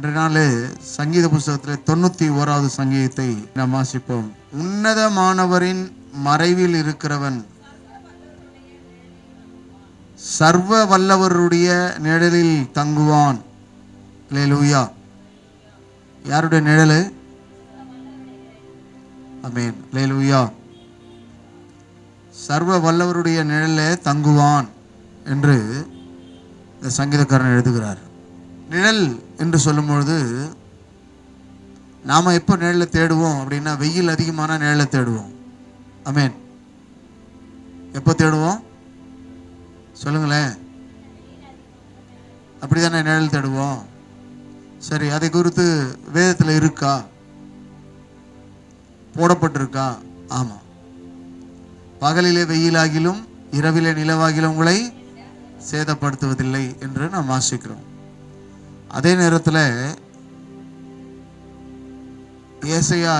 இன்றைய நாள் சங்கீத புஸ்தகத்தில் 91வது சங்கீதத்தை நாம் வாசிப்போம். உன்னதமானவரின் மறைவில் இருக்கிறவன் சர்வ வல்லவருடைய நிழலில் தங்குவான். அல்லேலூயா. யாருடைய நிழல்? ஆமென். அல்லேலூயா. சர்வ வல்லவருடைய நிழலில் தங்குவான் என்று இந்த சங்கீதக்காரன் எழுதுகிறார். நிழல் என்று சொல்லும் பொழுது நாம் எப்போ நிழலை தேடுவோம் அப்படின்னா, வெயில் அதிகமான நிழலை தேடுவோம். ஆமென். எப்போ தேடுவோம் சொல்லுங்களேன்? அப்படிதானே நிழல் தேடுவோம். சரி, அதை குறித்து வேதத்தில் இருக்கா? போடப்பட்டிருக்கா? ஆமாம். பகலிலே வெயிலாகிலும் இரவிலே நிலவாகிலும் உங்களை சேதப்படுத்துவதில்லை என்று நாம் வாசிக்கிறோம். அதே நேரத்தில் ஏசாயா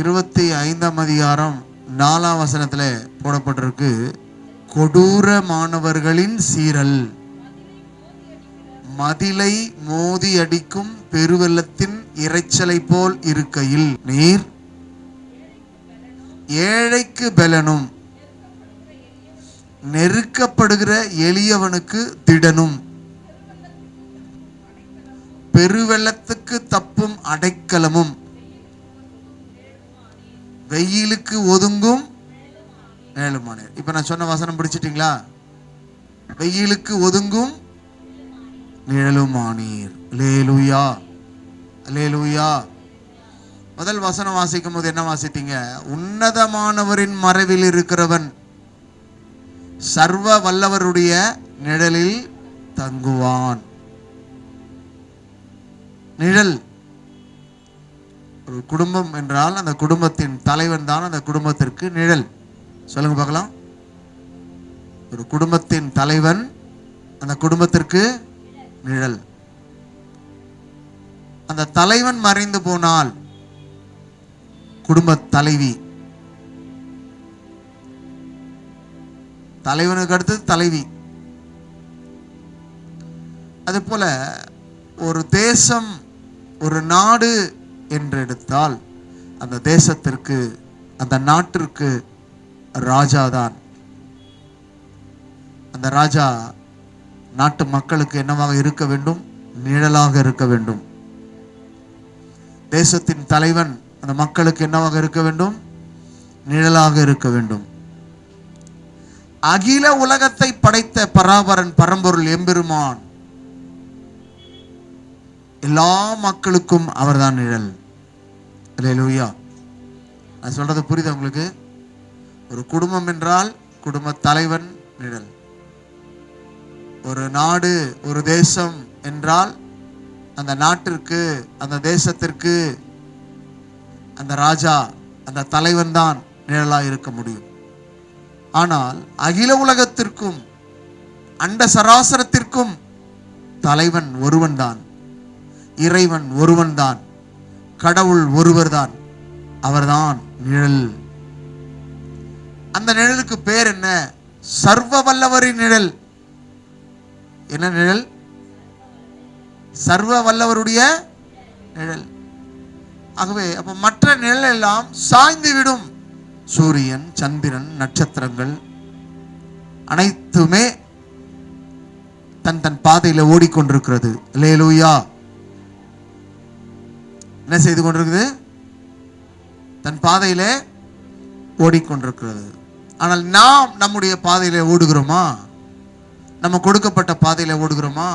25ஆம் அதிகாரம் 4ஆம் வசனத்தில் போடப்பட்டிருக்கு, கொடூரமானவர்களின் சீரல் மதிலை மோதி அடிக்கும் பெருவெள்ளத்தின் இரைச்சலை போல் இருக்கையில் நீர் ஏழைக்கு பலனும் நெருக்கப்படுகிற எளியவனுக்கு திடனும் பெருவெள்ளத்துக்கு தப்பும் அடைக்கலமும் வெயிலுக்கு ஒதுங்கும் நிழலுமானீர். இப்ப நான் சொன்ன வசனம் பிடிச்சிட்டீங்களா? வெயிலுக்கு ஒதுங்கும் நிழலுமானீர். அல்லேலூயா, அல்லேலூயா. முதல் வசனம் வாசிக்கும் போது என்ன வாசித்தீங்க? உன்னதமானவரின் மறைவில் இருக்கிறவன் சர்வ வல்லவருடைய நிழலில் தங்குவான். நிழல். ஒரு குடும்பம் என்றால் அந்த குடும்பத்தின் தலைவன் தான் அந்த குடும்பத்திற்கு நிழல். சொல்லுங்க பார்க்கலாம். ஒரு குடும்பத்தின் தலைவன் அந்த குடும்பத்திற்கு நிழல். அந்த தலைவன் மறைந்து போனால் குடும்ப தலைவி, தலைவனுக்கு அடுத்து தலைவி. அது போல ஒரு தேசம், ஒரு நாடு என்று எடுத்தால் அந்த தேசத்திற்கு, அந்த நாட்டிற்கு ராஜாதான். அந்த ராஜா நாட்டு மக்களுக்கு என்னவாக இருக்க வேண்டும்? நிழலாக இருக்க வேண்டும். தேசத்தின் தலைவன் அந்த மக்களுக்கு என்னவாக இருக்க வேண்டும்? நிழலாக இருக்க வேண்டும். அகில உலகத்தை படைத்த பராபரன் பரம்பொருள் எம்பெருமான் எல்லா மக்களுக்கும் அவர்தான் நிழல். அல்லேலூயா. நான் சொல்றது புரியுதா உங்களுக்கு? ஒரு குடும்பம் என்றால் குடும்ப தலைவன் நிழல். ஒரு நாடு, ஒரு தேசம் என்றால் அந்த நாட்டிற்கு, அந்த தேசத்திற்கு அந்த ராஜா, அந்த தலைவன் தான் நிழலாக இருக்க முடியும். ஆனால் அகில உலகத்திற்கும் அண்ட சராசரத்திற்கும் தலைவன் ஒருவன் தான், இறைவன் ஒருவன் தான், கடவுள் ஒருவர் தான், அவர்தான் நிழல். அந்த நிழலுக்கு பேர் என்ன? சர்வ வல்லவரின் நிழல். என்ன நிழல்? சர்வ வல்லவருடைய நிழல். ஆகவே அப்ப மற்ற நிழல் எல்லாம் சாய்ந்து விடும். சூரியன், சந்திரன், நட்சத்திரங்கள் அனைத்துமே தன் தன் பாதையில ஓடிக்கொண்டிருக்கிறது. அல்லேலூயா. என்ன செய்து கொண்டிருக்குது? தன் பாதையில ஓடிக்கொண்டிருக்கிறது. ஆனால் நாம் நம்முடைய பாதையில ஓடுகிறோமா? நம்ம கொடுக்கப்பட்ட பாதையில ஓடுகிறோமா?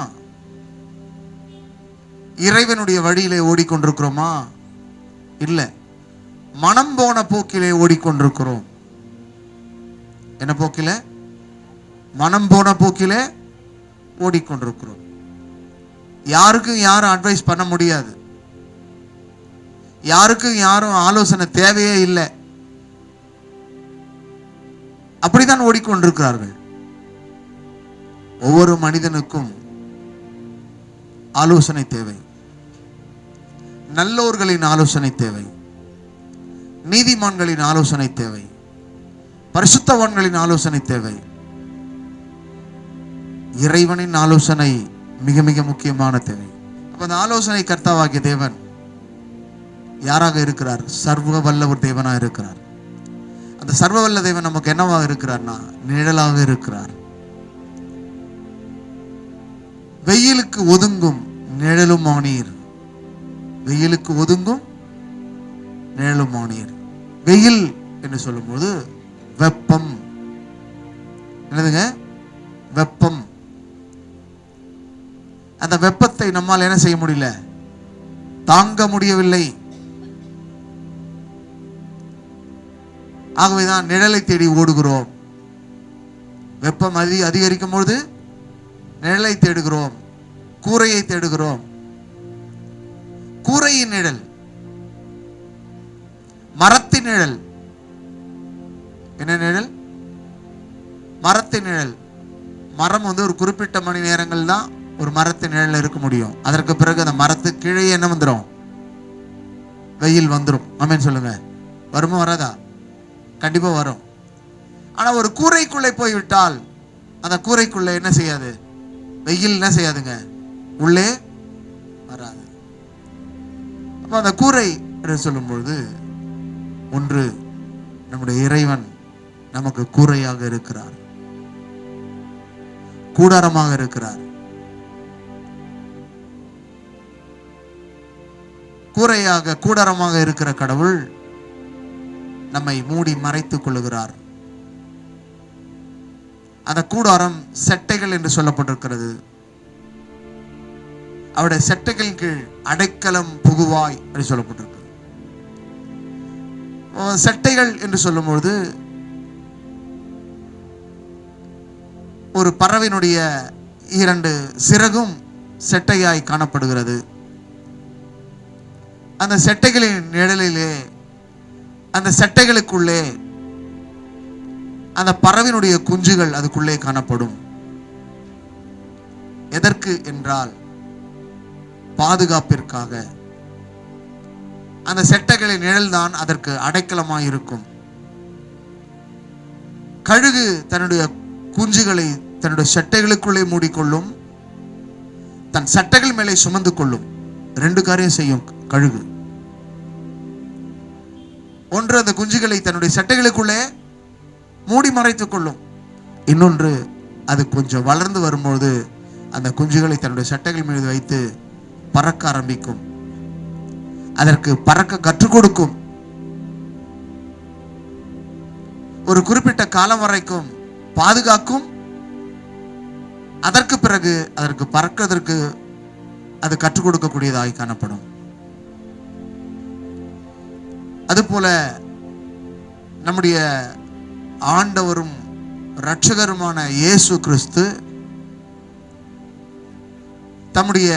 இறைவனுடைய வழியிலே ஓடிக்கொண்டிருக்கிறோமா? இல்லை, மனம் போன போக்கிலே ஓடிக்கொண்டிருக்கிறோம். என்ன போக்கில? மனம் போன போக்கிலே ஓடிக்கொண்டிருக்கிறோம். யாருக்கும் யாரும் அட்வைஸ் பண்ண முடியாது. யாருக்கும் யாரும் ஆலோசனை தேவையே இல்லை. அப்படித்தான் ஓடிக்கொண்டிருக்கிறார்கள். ஒவ்வொரு மனிதனுக்கும் ஆலோசனை தேவை. நல்லோர்களின் ஆலோசனை தேவை. நீதிமான்களின் ஆலோசனை தேவை. பரிசுத்தவான்களின் ஆலோசனை தேவை. இறைவனின் ஆலோசனை மிக மிக முக்கியமான தேவை. அப்ப அந்த ஆலோசனை கர்த்தாவாகிய தேவன் யாராக இருக்கிறார்? சர்வ வல்ல ஒரு தேவனாக இருக்கிறார். அந்த சர்வ வல்ல தேவன் நமக்கு என்னவாக இருக்கிறார்னா நிழலாக இருக்கிறார். வெயிலுக்கு ஒதுங்கும் நிழலும் ஆனீர். வெயிலுக்கு ஒதுங்கும் நிழலும் ஆனீர். வெயில் என்று சொல்லும்போது வெப்பம். என்னதுங்க? வெப்பம். அந்த வெப்பத்தை நம்மால் என்ன செய்ய முடியல? தாங்க முடியவில்லை. ஆகவேதான் நிழலை தேடி ஓடுகிறோம். வெப்பம் அதிகரிக்கும் பொழுது நிழலை தேடுகிறோம், கூரையை தேடுகிறோம். கூரையின் நிழல், மரத்தின் நிழல். என்ன நிழல்? மரத்தின் நிழல். மரம் ஒரு குறிப்பிட்ட மணி நேரங்கள் தான் ஒரு மரத்தின் நிழல் இருக்க முடியும். அதற்கு பிறகு அந்த மரத்துக்கு கீழே என்ன வந்துடும்? வெயில் வந்துடும். ஆமென் சொல்லுங்க. வருமா வராதா? கண்டிப்பா வரும். ஆனா ஒரு கூரைக்குள்ளே போய்விட்டால் அந்த கூரைக்குள்ளே என்ன செய்யாது? வெயில் என்ன செய்யாதுங்க? உள்ளே வராது. அப்ப அந்த கூரை என்று சொல்லும்பொழுது ஒன்று, நம்முடைய இறைவன் நமக்கு கூரையாக இருக்கிறார், கூடாரமாக இருக்கிறார். கூரையாக கூடாரமாக இருக்கிற கடவுள் நம்மை மூடி மறைத்துக் கொள்ளுகிறார். அந்த கூடாரம் செட்டைகள் என்று சொல்லப்பட்டிருக்கிறது. அவருடைய செட்டைகளின் கீழ் அடைக்கலம் புகுவாய் என்று சொல்லப்பட்டிருக்கு. செட்டைகள் என்று சொல்லும்போது ஒரு பறவையினுடைய 2 சிறகும் செட்டையாய் காணப்படுகிறது. அந்த செட்டைகளின் நிழலிலே, அந்த செட்டைகளுக்குள்ளே அந்த பறவையினுடைய குஞ்சுகள் அதுக்குள்ளே காணப்படும். எதற்கு என்றால் பாதுகாப்பிற்காக. அந்த செட்டைகளின் நிழல் தான் அதற்கு அடைக்கலமாய் இருக்கும். கழுகு தன்னுடைய குஞ்சுகளை தன்னுடைய சட்டைகளுக்குள்ளே மூடிக்கொள்ளும், தன் சட்டைகள் மேலே சுமந்து கொள்ளும். 2 காரியம் செய்யும் கழுகு. ஒன்று, அந்த குஞ்சுகளை தன்னுடைய சட்டைகளுக்குள்ளே மூடி மறைத்துக் கொள்ளும். இன்னொன்று, அது கொஞ்சம் வளர்ந்து வரும்போது அந்த குஞ்சுகளை தன்னுடைய சட்டைகள் மீது வைத்து பறக்க ஆரம்பிக்கும். அதற்கு பறக்க கற்றுக் கொடுக்கும். ஒரு குறிப்பிட்ட காலம் வரைக்கும் பாதுகாக்கும். அதற்கு பிறகு அதற்கு பறக்கிறதற்கு அது கற்றுக் கொடுக்கக்கூடியதாய் காணப்படும். அதுபோல நம்முடைய ஆண்டவரும் இரட்சகருமான இயேசு கிறிஸ்து தம்முடைய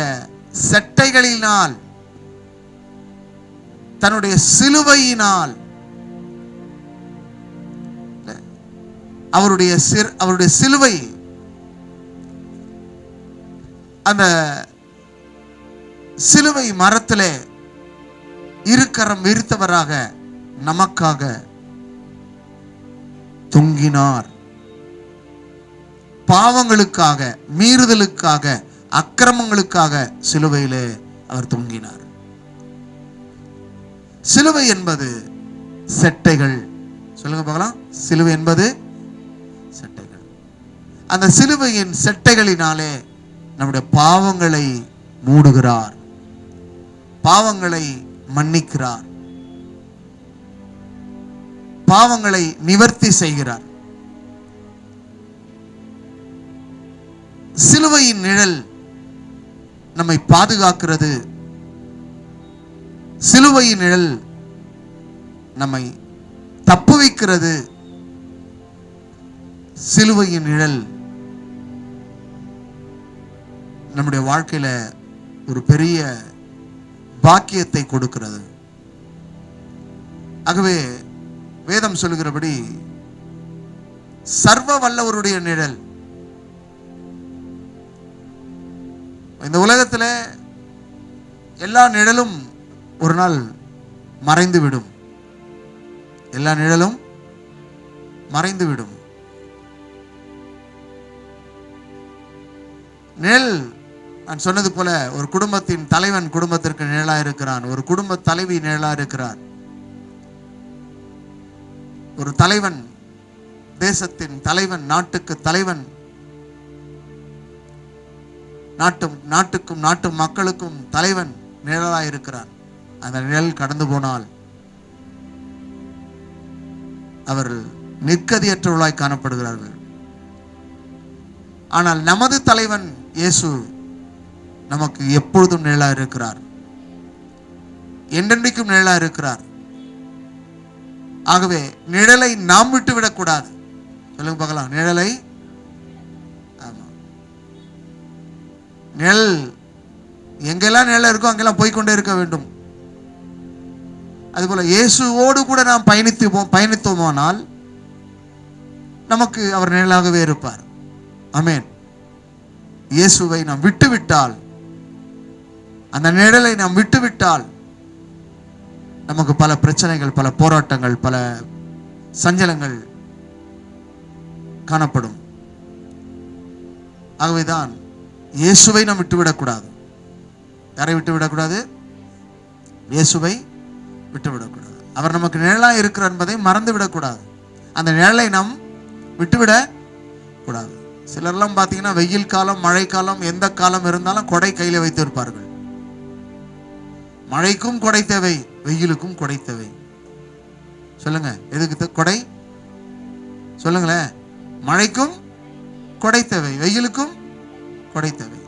செட்டைகளினால், தன்னுடைய சிலுவையினால், அவருடைய சிலுவை, அந்த சிலுவை மரத்திலே இருக்கரம் விரித்தவராக நமக்காக தொங்கினார். பாவங்களுக்காக, மீறுதலுக்காக, அக்கிரமங்களுக்காக சிலுவையிலே அவர் தொங்கினார். சிலுவை என்பது செட்டைகள். சொல்லுங்க பார்க்கலாம். சிலுவை என்பது செட்டைகள். அந்த சிலுவையின் செட்டைகளினாலே நம்முடைய பாவங்களை மூடுகிறார், பாவங்களை மன்னிக்கிறார், பாவங்களை நிவர்த்தி செய்கிறார். சிலுவையின் நிழல் நம்மை பாதுகாக்கிறது. சிலுவையின் நிழல் நம்மை தப்புவிக்கிறது. சிலுவையின் நிழல் நம்முடைய வாழ்க்கையில ஒரு பெரிய பாக்கியத்தை கொடுக்கிறது. ஆகவே வேதம் சொல்லுகிறபடி சர்வ வல்லவருடைய நிழல். இந்த உலகத்தில் எல்லா நிழலும் ஒரு நாள் மறைந்து விடும். எல்லா நிழலும் மறைந்து விடும். நிழல் நான் சொன்னது போல ஒரு குடும்பத்தின் தலைவன் குடும்பத்திற்கு நிழலா இருக்கிறான், ஒரு குடும்ப தலைவி நிழலா இருக்கிறார். ஒரு தலைவன், தேசத்தின் தலைவன், நாட்டுக்கு தலைவன், நாட்டுக்கும் நாட்டு மக்களுக்கும் தலைவன் நிழலா இருக்கிறான். அந்த நிழல் கடந்து போனால் அவர்கள் நிற்கதியற்றவர்களாய் காணப்படுகிறார்கள். ஆனால் நமது தலைவன் இயேசு நமக்கு எப்பொழுதும் நிழலா இருக்கிறார், என்றென்றைக்கும் நிழலா இருக்கிறார். ஆகவே நிழலை நாம் விட்டுவிடக் கூடாது. சொல்லுங்க பார்க்கலாம், நிழலை. ஆமா, நிழல் எங்கெல்லாம் நிழல் இருக்கோ அங்கெல்லாம் போய்கொண்டே இருக்க வேண்டும். அதுபோல இயேசுவோடு கூட நாம் பயணித்தோமானால் நமக்கு அவர் நிழலாகவே இருப்பார். ஆமென். இயேசுவை நாம் விட்டுவிட்டால், அந்த நிழலை நாம் விட்டுவிட்டால் நமக்கு பல பிரச்சனைகள், பல போராட்டங்கள், பல சஞ்சலங்கள் காணப்படும். ஆகவேதான் இயேசுவை நாம் விட்டுவிடக்கூடாது. யாரை விட்டுவிடக்கூடாது? இயேசுவை விட்டுவிடக்கூடாது. அவர் நமக்கு நிழலா இருக்கிறார் என்பதை மறந்து விடக்கூடாது. அந்த நிழலை நாம் விட்டுவிட கூடாது. சிலர்லாம் பார்த்தீங்கன்னா வெயில் காலம், மழை காலம், எந்த காலம் இருந்தாலும் கொடை கையில் வைத்து இருப்பார்கள். மழைக்கும் கொடை தேவை, வெயிலுக்கும் கொடை தேவை. சொல்லுங்க, எதுக்கு கொடை? சொல்லுங்களேன். மழைக்கும் கொடை தேவை, வெயிலுக்கும் கொடை தேவை.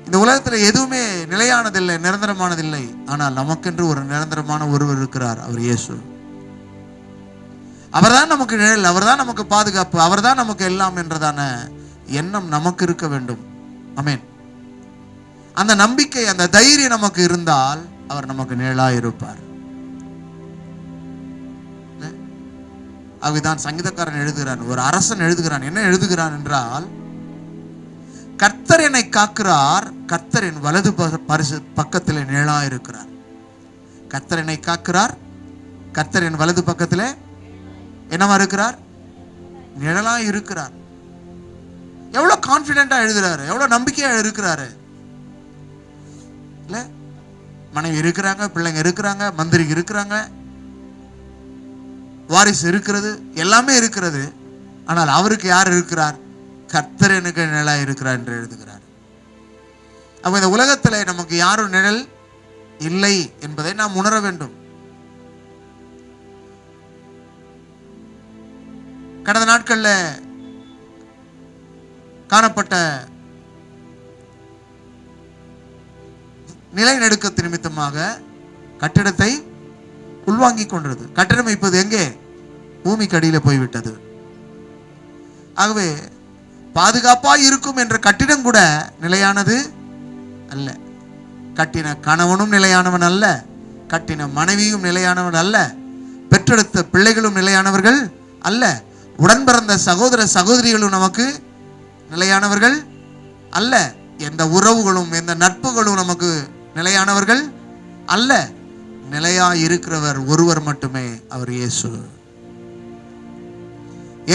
இந்த உலகத்தில் எதுவுமே நிலையானதில்லை, நிரந்தரமானதில்லை. ஆனால் நமக்கென்று ஒரு நிரந்தரமான ஒருவர் இருக்கிறார், அவர் இயேசு. அவர்தான் நமக்கு நிழல், அவர்தான் நமக்கு பாதுகாப்பு, அவர்தான் நமக்கு எல்லாம் என்றதான எண்ணம் நமக்கு இருக்க வேண்டும். ஆமென். அந்த நம்பிக்கை, அந்த தைரியம் நமக்கு இருந்தால் அவர் நமக்கு நிழலா இருப்பார். ஆகவேதான் சங்கீதக்காரன் எழுதுகிறான், ஒரு அரசன் எழுதுகிறான். என்ன எழுதுகிறான் என்றால், கர்த்தர் என்னை காக்கிறார், கர்த்தர் என் வலது பக்கத்தில் நிழலா இருக்கிறார். கர்த்தர் என்னை காக்கிறார், கர்த்தர் என் வலது பக்கத்தில் என்னவா இருக்கிறார்? நிழலா இருக்கிறார். எவ்வளவு கான்பிடென்டா எழுதுறாரு, எவ்வளவு நம்பிக்கையா இருக்கிறாரு. இல்ல, மனைவி இருக்கிறாங்க, பிள்ளைங்க இருக்கிறாங்க, மந்திரி இருக்கிறாங்க, வாரிசு இருக்கிறது, எல்லாமே இருக்கிறது. ஆனால் அவருக்கு யார் இருக்கிறார்? கர்த்தர் எனக்கு நிழலா இருக்கிறார் என்று எழுதுகிறார். அப்ப இந்த உலகத்தில் நமக்கு யாரும் நிழல் இல்லை என்பதை நாம் உணர வேண்டும். கடந்த நாட்கள்ல காணப்பட்ட நிலநடுக்கத்து நிமித்தமாக கட்டிடத்தை உள்வாங்கிக் கொண்டது. கட்டிடம் இப்போது எங்கே? பூமிக்கு அடியில போய்விட்டது. ஆகவே பாதுகாப்பாய் இருக்கும் என்ற கட்டிடம் கூட நிலையானது அல்ல. கட்டின கணவனும் நிலையானவன் அல்ல, கட்டின மனைவியும் நிலையானவன் அல்ல, பெற்றெடுத்த பிள்ளைகளும் நிலையானவர்கள் அல்ல, உடன் பிறந்த சகோதர சகோதரிகளும் நமக்கு நிலையானவர்கள் அல்ல, எந்த உறவுகளும் எந்த நட்புகளும் நமக்கு நிலையானவர்கள் அல்ல. நிலையா இருக்கிறவர் ஒருவர் மட்டுமே, அவர் இயேசு.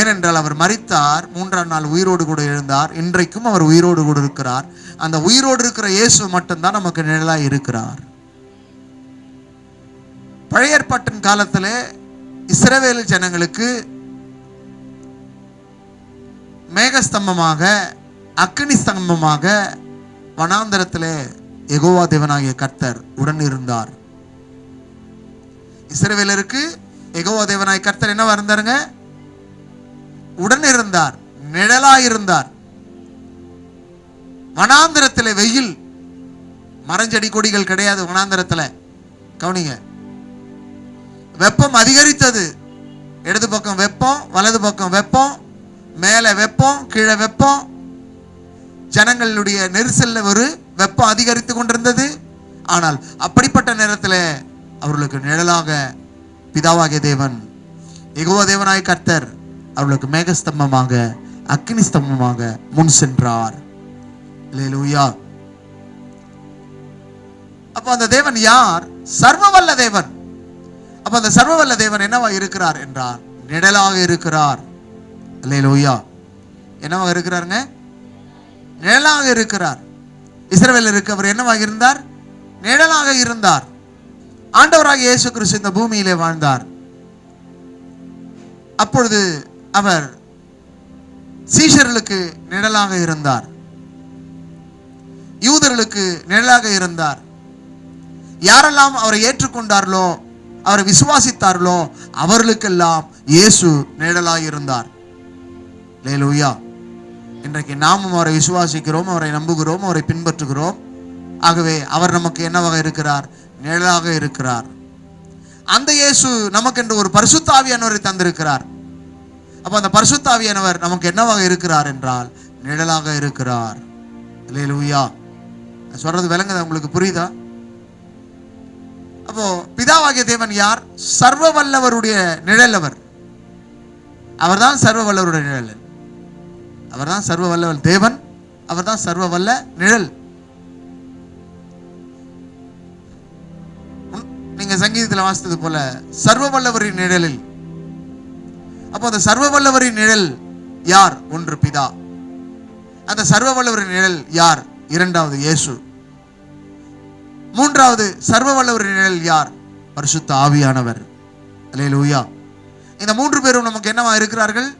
ஏனென்றால் அவர் மரித்தார், மூன்றாம் நாள் உயிரோடு கூட எழுந்தார், இன்றைக்கும் அவர் உயிரோடு கூட இருக்கிறார். அந்த உயிரோடு இருக்கிற இயேசு மட்டும்தான் நமக்கு நிழலா இருக்கிறார். பழைய ஏற்பாட்டின் காலத்திலே இஸ்ரவேல் ஜனங்களுக்கு மேகஸ்தம்பமாக, அக்கினி ஸ்தம்பமாக வனாந்தரத்திலே யெகோவா தேவனாகிய கர்த்தர் உடன் இருந்தார். இஸ்ரவேலருக்கு யெகோவா தேவனாகிய கர்த்தர் என்னவா இருந்தாருங்க? உடன் இருந்தார், நிழலா இருந்தார். வனாந்தரத்திலே வெயில், மரஞ்செடி கொடிகள் கிடையாது வனாந்தரத்துல. கவனிங்க, வெப்பம் அதிகரித்தது. இடது பக்கம் வெப்பம், வலது பக்கம் வெப்பம், மேலே வெப்பம், கீழே வெப்பம். ஜனங்களுடைய நெரிசல்ல ஒரு வெப்பம் அதிகரித்து கொண்டிருந்தது. ஆனால் அப்படிப்பட்ட நேரத்தில் அவர்களுக்கு நிழலாக பிதாவாகிய தேவன், யெகோவா தேவனாகிய கர்த்தர் அவர்களுக்கு மேகஸ்தம்பமாக, அக்கினி ஸ்தம்பமாக முன் சென்றார். அல்லேலூயா. அப்ப அந்த தேவன் யார்? சர்வவல்ல தேவன். அப்ப அந்த சர்வவல்ல தேவன் என்னவா இருக்கிறார் என்றால் நிழலாக இருக்கிறார். அல்லேலூயா. என்னவா இருக்கிறாருங்க? நிழலாக இருக்கிறார். இஸ்ரவேலருக்கு அவர் என்னவாக இருந்தார்? நிழலாக இருந்தார். ஆண்டவராக இயேசு கிறிஸ்து இந்த பூமியிலே வாழ்ந்தார். அப்பொழுது அவர் சீஷர்களுக்கு நிழலாக இருந்தார், யூதர்களுக்கு நிழலாக இருந்தார். யாரெல்லாம் அவரை ஏற்றுக்கொண்டார்களோ, அவரை விசுவாசித்தார்களோ, அவர்களுக்கெல்லாம் இயேசு நிழலாக இருந்தார். அல்லேலூயா. இன்றைக்கு நாமும் அவரை விசுவாசிக்கிறோம், அவரை நம்புகிறோம், அவரை பின்பற்றுகிறோம். ஆகவே அவர் நமக்கு என்னவாக இருக்கிறார்? நிழலாக இருக்கிறார். அந்த இயேசு நமக்கு என்று ஒரு பரிசுத்த ஆவியானவரை தந்திருக்கிறார். அப்ப அந்த பரிசுத்த ஆவியானவர் நமக்கு என்னவாக இருக்கிறார் என்றால் நிழலாக இருக்கிறார். அல்லேலூயா. சொல்றது விளங்குதா? உங்களுக்கு புரியுதா? அப்போ பிதாவாகிய தேவன் யார்? சர்வ வல்லவருடைய நிழல். அவர்தான் சர்வ வல்லவருடைய நிழல். அவர்தான் சர்வ வல்லவர் தேவன். அவர்தான் சர்வ வல்ல நிழல். நீங்க சங்கீதத்தில் வாசித்தது போல சர்வ வல்லவரின் நிழலில். அப்போ அந்த சர்வ வல்லவரின் நிழல் யார்? ஒன்று பிதா. அந்த சர்வ வல்லவரின் நிழல் யார்? இரண்டாவது இயேசு. மூன்றாவது சர்வ வல்லவரின் நிழல் யார்? பரிசுத்த ஆவியானவர். அல்லேலூயா. இந்த மூன்று பேரும் நமக்கு என்னவா இருக்கிறார்கள்?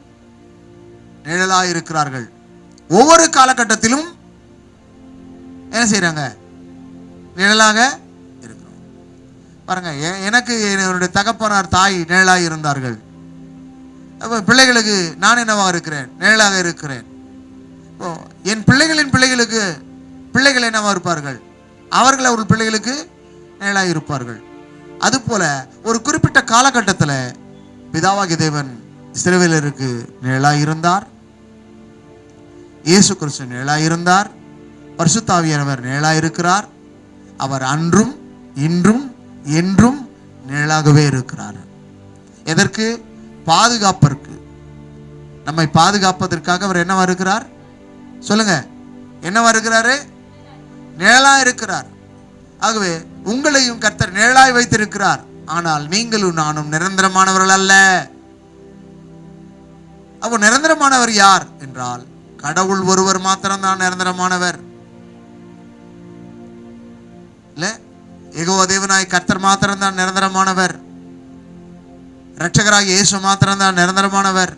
நிழலா இருக்கிறார்கள். ஒவ்வொரு காலகட்டத்திலும் என்ன செய்யறாங்க? நிழலாக இருக்கிறோம். பாருங்க, எனக்கு என்னுடைய தகப்பனார் தாய் நிழலாக இருந்தார்கள். பிள்ளைகளுக்கு நான் என்னவாக இருக்கிறேன்? நிழலாக இருக்கிறேன். என் பிள்ளைகளின் பிள்ளைகளுக்கு பிள்ளைகள் என்னவா இருப்பார்கள்? அவர்கள் அவர்கள் பிள்ளைகளுக்கு நிழலாக இருப்பார்கள். அதுபோல ஒரு குறிப்பிட்ட காலகட்டத்தில் பிதாவாகிய தேவன் இஸ்ரவேலருக்கு நிழலாக இருந்தார், இயேசு கிறிஸ்து நிழலாக இருந்தார், பரிசுத்த ஆவியானவர் நிழலாக இருக்கிறார். அவர் அன்றும் இன்றும் என்றும் நிழலாகவே இருக்கிறார். எதற்கு? பாதுகாப்பதற்கு. நம்மை பாதுகாப்பதற்காக அவர் என்னவா இருக்கிறார்? சொல்லுங்க, என்னவா இருக்கிறாரு? நிழலா இருக்கிறார். ஆகவே உங்களையும் கர்த்தர் நிழலாய் வைத்திருக்கிறார். ஆனால் நீங்களும் நானும் நிரந்தரமானவர்கள் அல்ல. அப்போ நிரந்தரமானவர் யார் என்றால் கடவுள் ஒருவர் மாத்திரம்தான் நிரந்தரமானவர். இல்ல, யெகோவா தேவனாய் கர்த்தர் மாத்திரம்தான் நிரந்தரமானவர். இரட்சகராகிய இயேசு மாத்திரம்தான் நிரந்தரமானவர்.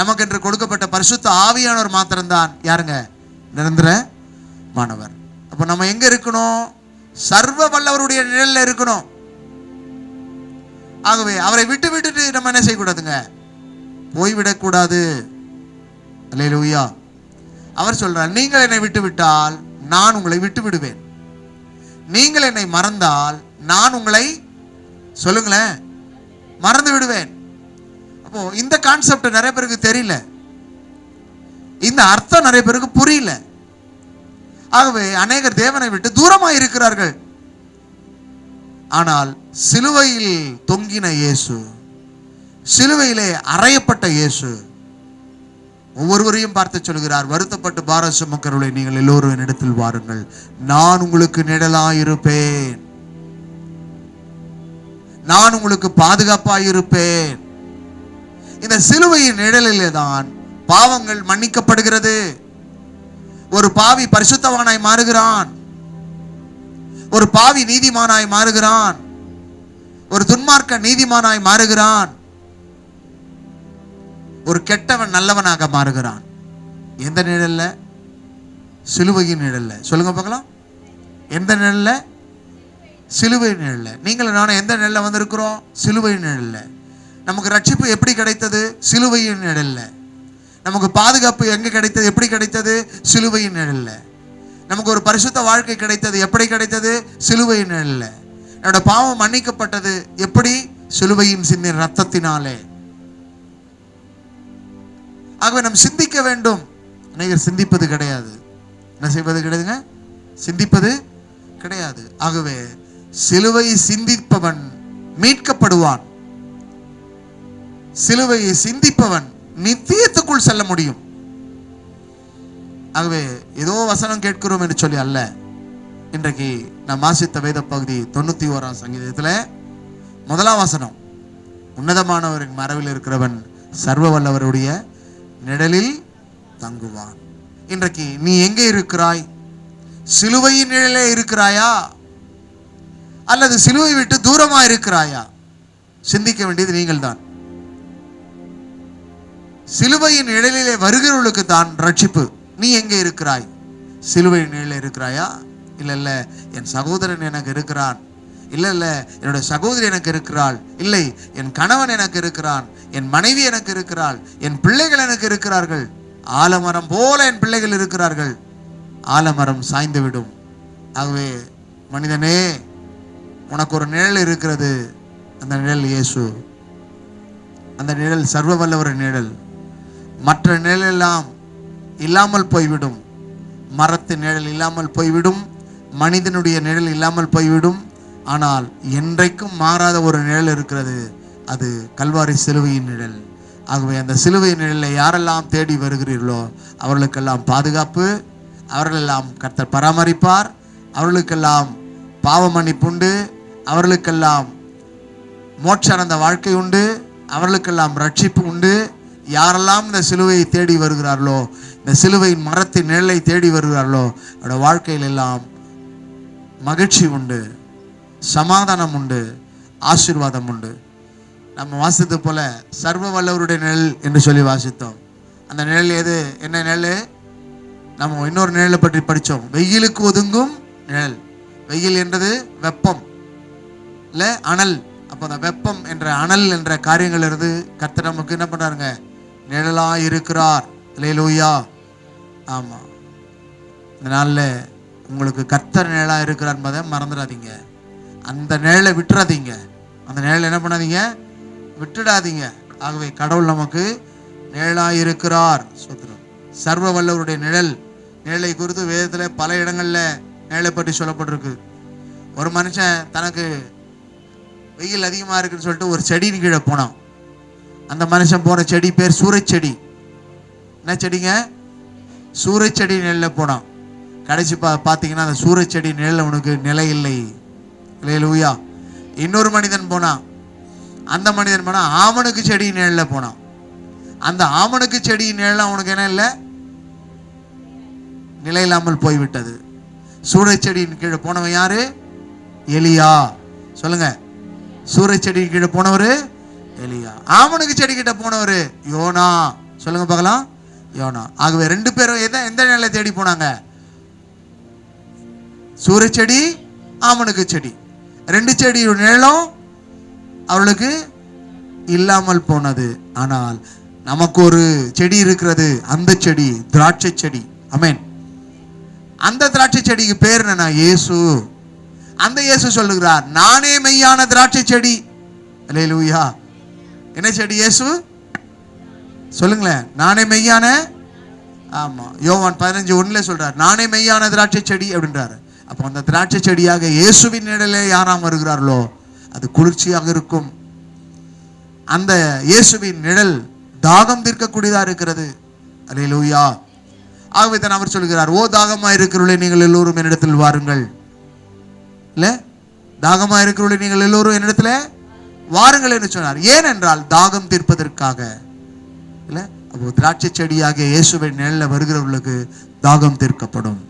நமக்கென்று கொடுக்கப்பட்ட பரிசுத்த ஆவியானவர் மாத்திரம்தான் யாருங்க? நிரந்தரமானவர். அப்ப நம்ம எங்க இருக்கணும்? சர்வ வல்லவருடைய நிழல்ல இருக்கணும். ஆகவே அவரை விட்டு விட்டுட்டு நம்ம என்ன செய்யக்கூடாதுங்க? போய்விடக்கூடாது. அல்லேலூயா. அவர் சொல்றார், நீங்கள் என்னை விட்டு விட்டால் நான் உங்களை விட்டு விடுவேன். நீங்கள் என்னை மறந்தால் நான் உங்களை, சொல்லுங்களேன், மறந்து விடுவேன். அப்போ இந்த கான்செப்ட் நிறைய பேருக்கு தெரியல, இந்த அர்த்தம் நிறைய பேருக்கு புரியல. ஆகவே அநேகர் தேவனை விட்டு தூரமாக இருக்கிறார்கள். ஆனால் சிலுவையில் தொங்கின இயேசு, சிலுவையிலே அறையப்பட்ட இயேசு ஒவ்வொருவரையும் பார்த்து சொல்கிறார், வருத்தப்பட்டு பாரம் சுமக்கிறவர்களே நீங்கள் எல்லோரும் என்னிடத்தில் வாருங்கள், நான் உங்களுக்கு நிழலாயிருப்பேன், நான் உங்களுக்கு பாதுகாப்பாயிருப்பேன். இந்த சிலுவையின் நிழலிலே தான் பாவங்கள் மன்னிக்கப்படுகிறது. ஒரு பாவி பரிசுத்தவானாய் மாறுகிறான், ஒரு பாவி நீதிமானாய் மாறுகிறான், ஒரு துன்மார்க்க நீதிமானாய் மாறுகிறான், ஒரு கெட்டவன் நல்லவனாக மாறுகிறான். எந்த நிழல்ல? சிலுவையின் நிழல்ல. சொல்லுங்க பார்க்கலாம், எந்த நிழல்ல? சிலுவை நிழல்ல. நீங்கள் நானும் எந்த நிழல்ல வந்திருக்கிறோம்? சிலுவை நிழல்ல. நமக்கு ரட்சிப்பு எப்படி கிடைத்தது? சிலுவையின் நிழல்ல. நமக்கு பாதுகாப்பு எங்க கிடைத்தது? எப்படி கிடைத்தது? சிலுவையின் நிழல்ல. நமக்கு ஒரு பரிசுத்த வாழ்க்கை கிடைத்தது எப்படி கிடைத்தது? சிலுவையின் நிழல்ல. என்னோட பாவம் மன்னிக்கப்பட்டது எப்படி? சிலுவையின் சிந்தின ரத்தத்தினாலே. ஆகவே நாம் சிந்திக்க வேண்டும். அநேகர் சிந்திப்பது கிடையாது. என்ன செய்வது கிடையாதுங்க? சிந்திப்பது கிடையாது. ஆகவே சிலுவையை சிந்திப்பவன் மீட்கப்படுவான். சிலுவையை சிந்திப்பவன் நித்தியத்துக்குள் செல்ல முடியும். ஆகவே ஏதோ வசனம் கேட்கிறோம் என்று சொல்லி அல்ல. இன்றைக்கு நாம் வாசித்த வேத பகுதி 91ஆம் சங்கீதத்துல 1ஆம் வசனம், உன்னதமானவரின் மறைவில் இருக்கிறவன் சர்வ வல்லவருடைய நிழலில் தங்குவான். இன்றைக்கு நீ எங்கே இருக்கிறாய்? சிலுவையின் நிழலே இருக்கிறாயா அல்லது சிலுவை விட்டு தூரமா இருக்கிறாயா? சிந்திக்க வேண்டியது நீங்கள் தான். சிலுவையின் நிழலிலே வருகிறவர்களுக்கு தான் ரட்சிப்பு. நீ எங்கே இருக்கிறாய்? சிலுவையின் நிழலில் இருக்கிறாயா? இல்ல என் சகோதரன் எனக்கு இருக்கிறான், இல்ல என்னோட சகோதரி எனக்கு இருக்கிறாள், இல்லை என் கணவன் எனக்கு இருக்கிறான், என் மனைவி எனக்கு இருக்கிறாள், என் பிள்ளைகள் எனக்கு இருக்கிறார்கள். ஆலமரம் போல என் பிள்ளைகள் இருக்கிறார்கள். ஆலமரம் சாய்ந்து விடும். ஆகவே மனிதனே, உனக்கு ஒரு நிழல் இருக்கிறது. அந்த நிழல் இயேசு. அந்த நிழல் சர்வ வல்லவர் நிழல். மற்ற நிழல் எல்லாம் இல்லாமல் போய்விடும். மரத்தின் நிழல் இல்லாமல் போய்விடும், மனிதனுடைய நிழல் இல்லாமல் போய்விடும். ஆனால் என்றைக்கும் மாறாத ஒரு நிழல் இருக்கிறது. அது கல்வாரி சிலுவையின் நிழல். ஆகவே அந்த சிலுவையின் நிழலை யாரெல்லாம் தேடி வருகிறீர்களோ அவர்களுக்கெல்லாம் பாதுகாப்பு, அவர்களெல்லாம் கர்த்தர் பராமரிப்பார், அவர்களுக்கெல்லாம் பாவ மன்னிப்பு உண்டு, அவர்களுக்கெல்லாம் மோட்சானந்த வாழ்க்கை உண்டு, அவர்களுக்கெல்லாம் ரட்சிப்பு உண்டு. யாரெல்லாம் இந்த சிலுவையை தேடி வருகிறார்களோ, இந்த சிலுவையின் மரத்தின் நிழலை தேடி வருகிறார்களோ, அவருடைய வாழ்க்கையில் எல்லாம் மகிழ்ச்சி உண்டு, சமாதானம் உண்டு, ஆசீர்வாதம் உண்டு. நம்ம வாசித்தது போல சர்வ வல்லவருடைய நிழல் என்று சொல்லி வாசித்தோம். அந்த நிழல் எது? என்ன நிழல்? நம்ம இன்னொரு நிழலை பற்றி படித்தோம். வெயிலுக்கு ஒதுங்கும் நிழல். வெயில் என்றது வெப்பம் இல்லை, அனல். அப்போ அந்த வெப்பம் என்ற அனல் என்ற காரியங்கள் இருந்து கர்த்தர் நமக்கு என்ன பண்றாருங்க? நிழலா இருக்கிறார். அல்லேலூயா. ஆமா, இந்த நாளில் உங்களுக்கு கர்த்தர் நிழலா இருக்கிறார் என்பதை மறந்துடாதீங்க. அந்த நிழலை விட்டுறாதீங்க. அந்த நிழலை என்ன பண்ணாதீங்க? விட்டுடாதீங்க. ஆகவே கடவுள் நமக்கு நிழலா இருக்கிறார். சொல்றோம். சர்வ வல்லவருடைய நிழல். நிழலை குறித்து வேதத்தில் பல இடங்கள்ல நிழலை பற்றி சொல்லப்பட்டிருக்கு. ஒரு மனுஷன் தனக்கு வெயில் அதிகமாக இருக்குன்னு சொல்லிட்டு ஒரு செடியின் கீழே போனான். அந்த மனுஷன் போன செடி பேர் சூறைச்செடி. என்ன செடிங்க? சூறைச்செடி நிழலில் போனான். கடைசி பார்த்தீங்கன்னா அந்த சூறைச்செடி நிழல் உனக்கு நிலை இல்லை. அல்லேலூயா. இன்னொரு மனிதன் போனான். அந்த மனிதன் போனா ஆமணுக்கு செடி நிழலில் போனான். அந்த ஆமணுக்கு செடி நிழல் அவனுக்கு என்ன இல்லை? நிலை இல்லாமல் போய்விட்டது. சூறைச்செடியின் கீழே போனவன் யாரு? எலியா. சொல்லுங்க. சூறைச்செடியின் கீழே போனவரு எலியா. ஆமனுக்கு செடி கிட்ட போனவரு யோனா. சொல்லுங்க பார்க்கலாம். யோனா. ஆகவே ரெண்டு பேரும் எந்த நிலையை தேடி போனாங்க? சூறைச்செடி, ஆமனுக்கு செடி. ரெண்டு செடி நிழலும் அவளுக்கு இல்லாமல் போனது. ஆனால் நமக்கு ஒரு செடி இருக்கிறது. அந்த செடி திராட்சை செடி. ஆமென். அந்த திராட்சை செடிக்கு பேர் என்ன? இயேசு. அந்த இயேசு சொல்லுகிறார், நானே மெய்யான திராட்சை செடி. அல்லேலூயா. என்ன செடி? இயேசு. சொல்லுங்களேன். நானே மெய்யான. ஆமா, யோவான் 15:1 சொல்றார், நானே மெய்யான திராட்சை செடி அப்படின்றாரு. அப்போ அந்த திராட்சை செடியாக இயேசுவின் நிழலே யாராம் வருகிறார்களோ அது குளிர்ச்சியாக இருக்கும். அந்த இயேசுவின் நிழல் தாகம் தீர்க்கக்கூடியதா இருக்கிறது. அல்லேலூயா. ஆகவே தான் அவர் சொல்கிறார், ஓ தாகமா இருக்கிறவர்களே நீங்கள் எல்லோரும் என்னிடத்தில் வாருங்கள். இல்ல, தாகமா இருக்கிறவர்களே நீங்கள் எல்லோரும் என்னிடத்துல வாருங்கள் என்று சொன்னார். ஏனென்றால் தாகம் தீர்ப்பதற்காக. இல்ல, அப்போ திராட்சை செடியாக இயேசுவின் நிழல்ல வருகிறவர்களுக்கு தாகம் தீர்க்கப்படும்.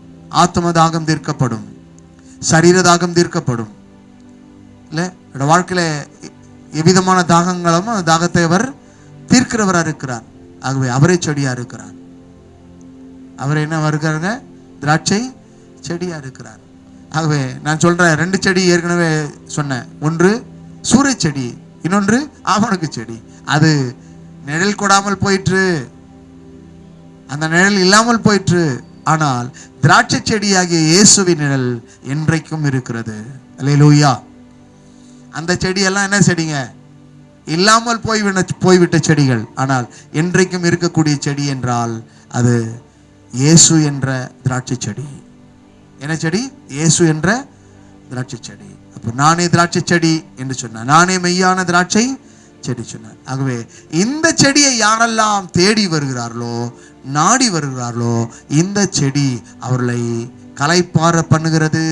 ஆத்ம தாகம் தீர்க்கப்படும், சரீர தாகம் தீர்க்கப்படும். இல்ல, வாழ்க்கையில எவ்விதமான தாகங்களும் அந்த தாகத்தை அவர் தீர்க்கிறவரா இருக்கிறார். ஆகவே அவரே செடியா இருக்கிறார். அவர் என்ன வருகிறாருங்க? திராட்சை செடியா இருக்கிறார். ஆகவே நான் சொல்றேன், ரெண்டு செடி ஏற்கனவே சொன்னேன். ஒன்று சூறை செடி, இன்னொன்று ஆமணக்கு செடி. அது நிழல் கொடாமல் போயிற்று, அந்த நிழல் இல்லாமல் போயிற்று. ஆனால் திராட்சை செடியாகிய இயேசுவின் நிழல் என்றைக்கும் இருக்கிறது. அல்லேலூயா. அந்த செடியெல்லாம் என்ன செடிங்க? இல்லாமல் போய்விட்ட செடிகள். ஆனால் என்றைக்கும் இருக்கக்கூடிய செடி என்றால் அது இயேசு என்ற திராட்சை செடி. என்ன செடி? இயேசு என்ற திராட்சை செடி. அப்போ நானே திராட்சை செடி என்று சொன்னார். நானே மெய்யான திராட்சை செடி சொன்னார். ஆகவே இந்த செடியை யாரெல்லாம் தேடி வருகிறார்களோ, நாடி வருகிறார்களோ, இந்த செடி அவர்களை களைப்பாற பண்ணுகிறது,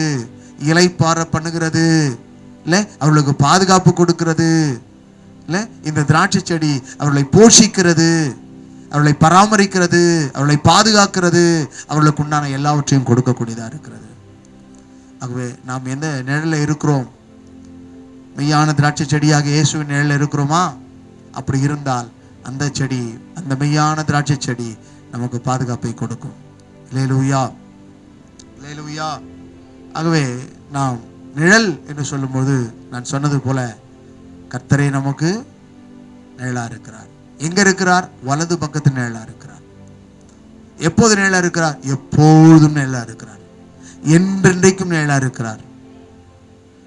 இலைப்பாற பண்ணுகிறது. இல்லை, அவர்களுக்கு பாதுகாப்பு கொடுக்கிறது. இல்லை, இந்த திராட்சை செடி அவர்களை போஷிக்கிறது, அவர்களை பராமரிக்கிறது, அவர்களை பாதுகாக்கிறது, அவர்களுக்கு உண்டான எல்லாவற்றையும் கொடுக்கக்கூடியதா இருக்கிறது. ஆகவே நாம் எந்த நிழலில் இருக்கிறோம்? மெய்யான திராட்சை செடியாக இயேசுவின் நிழலில் இருக்கிறோமா? அப்படி இருந்தால் அந்த செடி, அந்த மெய்யான திராட்சை செடி நமக்கு பாதுகாப்பை கொடுக்கும். அல்லேலூயா, அல்லேலூயா. ஆகவே நாம் நிழல் என்று சொல்லும்போது நான் சொன்னது போல கர்த்தரே நமக்கு நிழலா இருக்கிறார். எங்க இருக்கிறார்? வலது பக்கத்து நிழலா இருக்கிறார். எப்போது நிழலா இருக்கிறார்? எப்பொழுதும் நிழலா இருக்கிறார். என்றென்றைக்கும் நிழலா இருக்கிறார்.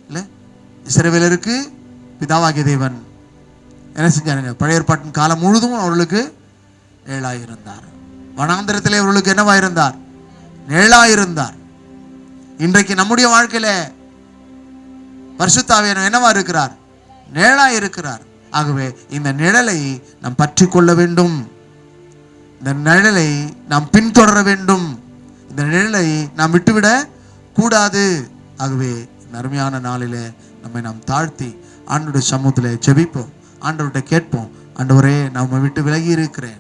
இல்ல, இஸ்ரவேலருக்கு பிதாவாகிய தேவன் என்ன செஞ்சாருங்க? பழைய ஏற்பாட்டின் காலம் முழுதும் அவர்களுக்கு நிழலாயிருந்தார். வனாந்தரத்திலே அவர்களுக்கு என்னவாயிருந்தார்? நிழலாயிருந்தார். இன்றைக்கு நம்முடைய வாழ்க்கையில பரிசுத்த ஆவியானவர் என்னவா இருக்கிறார்? நிழலாயிருக்கிறார். ஆகவே இந்த நிழலை நாம் பற்றி கொள்ள வேண்டும். இந்த நிழலை நாம் பின்தொடர வேண்டும். இந்த நிழலை நாம் விட்டுவிட கூடாது. ஆகவே இந்த அருமையான நாளிலே நம்மை நாம் தாழ்த்தி ஆண்டவருடைய சமூகத்தில் ஜெபிப்போம். ஆண்டவர்கிட்ட கேட்போம், ஆண்டவரே நான் உம்மை விட்டு விலகி இருக்கிறேன்.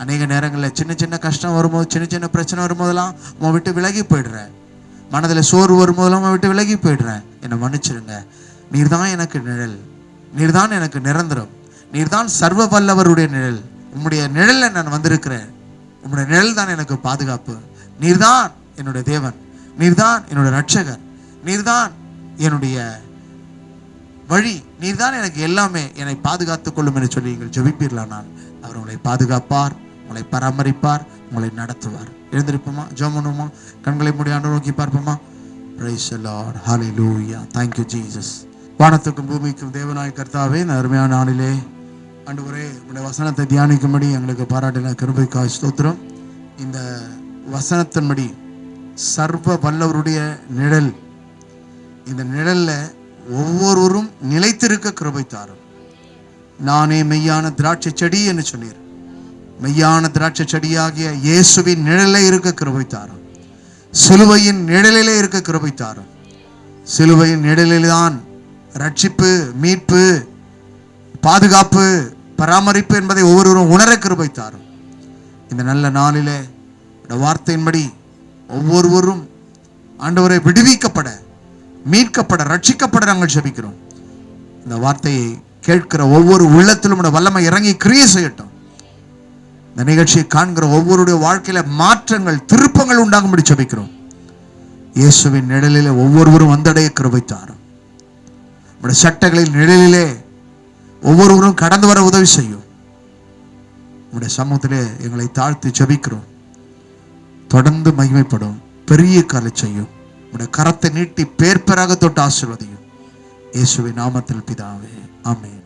அநேக நேரங்களில் சின்ன சின்ன கஷ்டம் வரும்போது, சின்ன சின்ன பிரச்சனை வரும்போதெல்லாம் உம்மை விட்டு விலகி போயிடுறேன். மனதில் சோர்வு வரும்போதெல்லாம் உம்மை விட்டு விலகி போயிடுறேன். என்னை மன்னிச்சிருங்க. நீர் தான் எனக்கு நிழல், நீர் தான் எனக்கு நிரந்தரம், நீர் தான் சர்வ வல்லவருடைய நிழல். உம்முடைய நிழலில் நான் வந்திருக்கிறேன். உம்முடைய நிழல் தான் எனக்கு பாதுகாப்பு. நீர்தான் என்னுடைய தேவன், நீர்தான் என்னுடைய ரட்சகர், நீர்தான் என்னுடைய வழி, நீர்தான் எனக்கு எல்லாமே. என்னை பாதுகாத்துக் கொள்ளும் என்று சொல்லி நீங்கள் ஜெபிப்பீர்களானால் அவர் உங்களை பாதுகாப்பார், உங்களை பராமரிப்பார், உங்களை நடத்துவார். எழுந்திருப்போமா? ஜெபம் பண்ணுவோமா? கண்களை மூடி ஆண்டவரை நோக்கி பார்ப்போமா? Praise the Lord. Hallelujah. Thank you Jesus. வானத்துக்கும் பூமிக்கும் தேவனாய் கர்த்தாவே, இந்த அருமையான நாளிலே ஆண்டவரே உங்களுடைய வசனத்தை தியானிக்கும்படி எங்களுக்கு பாராட்டின கிருபைக்காய் ஸ்தோத்திரம். இந்த வசனத்தின்படி சர்வ வல்லவருடைய நிழல், இந்த நிழல்ல ஒவ்வொருவரும் நிலைத்திருக்க கிருபை தாரும். நானே மெய்யான திராட்சை செடி என்று சொன்னீர். மெய்யான திராட்சை செடியாகிய இயேசுவின் நிழலே இருக்க கிருபை தாரும். சிலுவையின் நிழலிலே இருக்க கிருபை தாரும். சிலுவையின் நிழலில்தான் ரட்சிப்பு, மீட்பு, பாதுகாப்பு, பராமரிப்பு என்பதை ஒவ்வொருவரும் உணர கிருபை தாரும். இந்த நல்ல நாளிலே வார்த்தையின்படி ஒவ்வொருவரும் ஆண்டவரை விடுவிக்கப்பட, மீட்கப்பட, ரட்சிக்கப்பட நாங்கள் ஜெபிக்கிறோம். இந்த வார்த்தையை கேட்கிற ஒவ்வொரு உள்ளத்திலும் வல்லமை இறங்கி கிரியை செய்யட்டும். இந்த நிகழ்ச்சியை காண்கிற ஒவ்வொருடைய வாழ்க்கையில மாற்றங்கள், திருப்பங்கள் உண்டாகும்படி ஜெபிக்கிறோம். இயேசுவின் நிழலிலே ஒவ்வொருவரும் வந்தடைய கிருபை தாரும். நம்முடைய சட்டங்களின் நிழலிலே ஒவ்வொருவரும் கடந்து வர உதவி செய்யும். நம்முடைய சமூகத்திலே எங்களை தாழ்த்தி ஜெபிக்கிறோம். தொடர்ந்து மகிமைப்படும், பெரிய காலை செய்யும். உடைய கரத்தை நீட்டி பேர்பெறாக தொட்டு ஆசீர்வதியும். இயேசுவின் நாமத்தில் பிதாவே, ஆமென்.